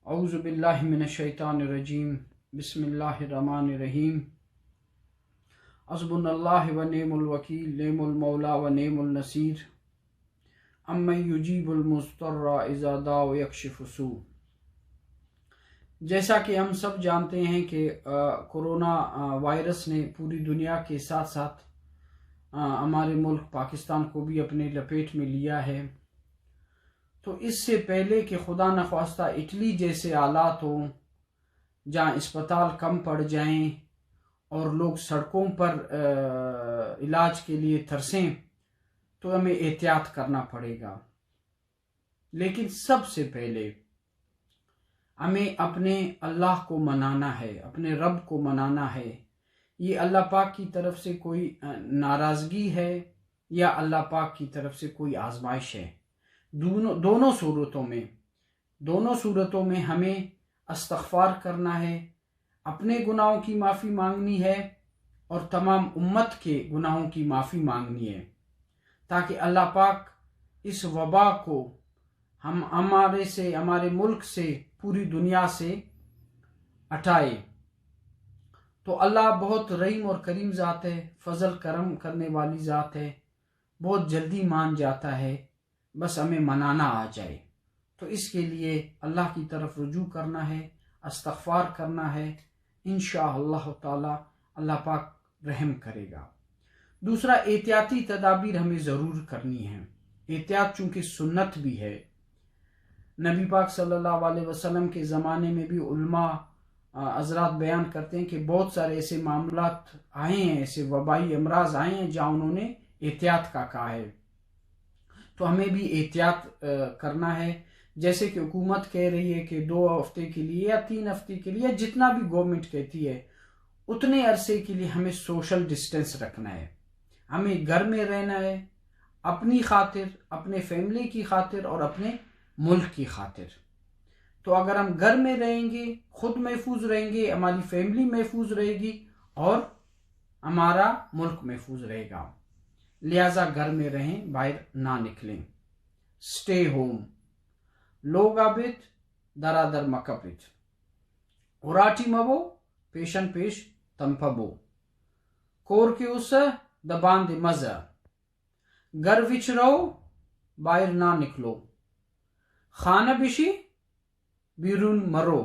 اعوذ باللہ من الشیطان الرجیم بسم اللہ الرحمن الرحیم حسبنا اللہ و نعم الوکیل نعم المولا و نعم النصیر امن یجیب المضطر اذا دعا ویکشف السوء۔ جیسا کہ ہم سب جانتے ہیں کہ کورونا وائرس نے پوری دنیا کے ساتھ ساتھ ہمارے ملک پاکستان کو بھی اپنے لپیٹ میں لیا ہے، تو اس سے پہلے کہ خدا نخواستہ اٹلی جیسے حالات ہوں جہاں اسپتال کم پڑ جائیں اور لوگ سڑکوں پر علاج کے لیے ترسیں، تو ہمیں احتیاط کرنا پڑے گا۔ لیکن سب سے پہلے ہمیں اپنے اللہ کو منانا ہے، اپنے رب کو منانا ہے۔ یہ اللہ پاک کی طرف سے کوئی ناراضگی ہے یا اللہ پاک کی طرف سے کوئی آزمائش ہے؟ دونوں صورتوں میں ہمیں استغفار کرنا ہے، اپنے گناہوں کی معافی مانگنی ہے اور تمام امت کے گناہوں کی معافی مانگنی ہے، تاکہ اللہ پاک اس وبا کو ہمارے ملک سے، پوری دنیا سے ہٹائے۔ تو اللہ بہت رحیم اور کریم ذات ہے، فضل کرم کرنے والی ذات ہے، بہت جلدی مان جاتا ہے، بس ہمیں منانا آ جائے۔ تو اس کے لیے اللہ کی طرف رجوع کرنا ہے، استغفار کرنا ہے، انشاءاللہ تعالی اللہ پاک رحم کرے گا۔ دوسرا، احتیاطی تدابیر ہمیں ضرور کرنی ہے۔ احتیاط چونکہ سنت بھی ہے، نبی پاک صلی اللہ علیہ وسلم کے زمانے میں بھی علماء حضرات بیان کرتے ہیں کہ بہت سارے ایسے معاملات آئے ہیں، ایسے وبائی امراض آئے ہیں جہاں انہوں نے احتیاط کا کہا ہے، تو ہمیں بھی احتیاط کرنا ہے۔ جیسے کہ حکومت کہہ رہی ہے کہ 2 ہفتے کے لیے یا 3 ہفتے کے لیے، جتنا بھی گورنمنٹ کہتی ہے اتنے عرصے کے لیے ہمیں سوشل ڈسٹینس رکھنا ہے، ہمیں گھر میں رہنا ہے، اپنی خاطر، اپنے فیملی کی خاطر اور اپنے ملک کی خاطر۔ تو اگر ہم گھر میں رہیں گے، خود محفوظ رہیں گے، ہماری فیملی محفوظ رہے گی اور ہمارا ملک محفوظ رہے گا، لہٰذا گھر میں رہیں، باہر نہ نکلیں۔ اسٹے ہوم، لوگ آبت درادر مکبت، اراٹی مبو پیشن پیش تمپبو، کور کے اس دبان دے مزہ، گھر وچ رہو، باہر نہ نکلو، خانہ بشی بیرون مرو۔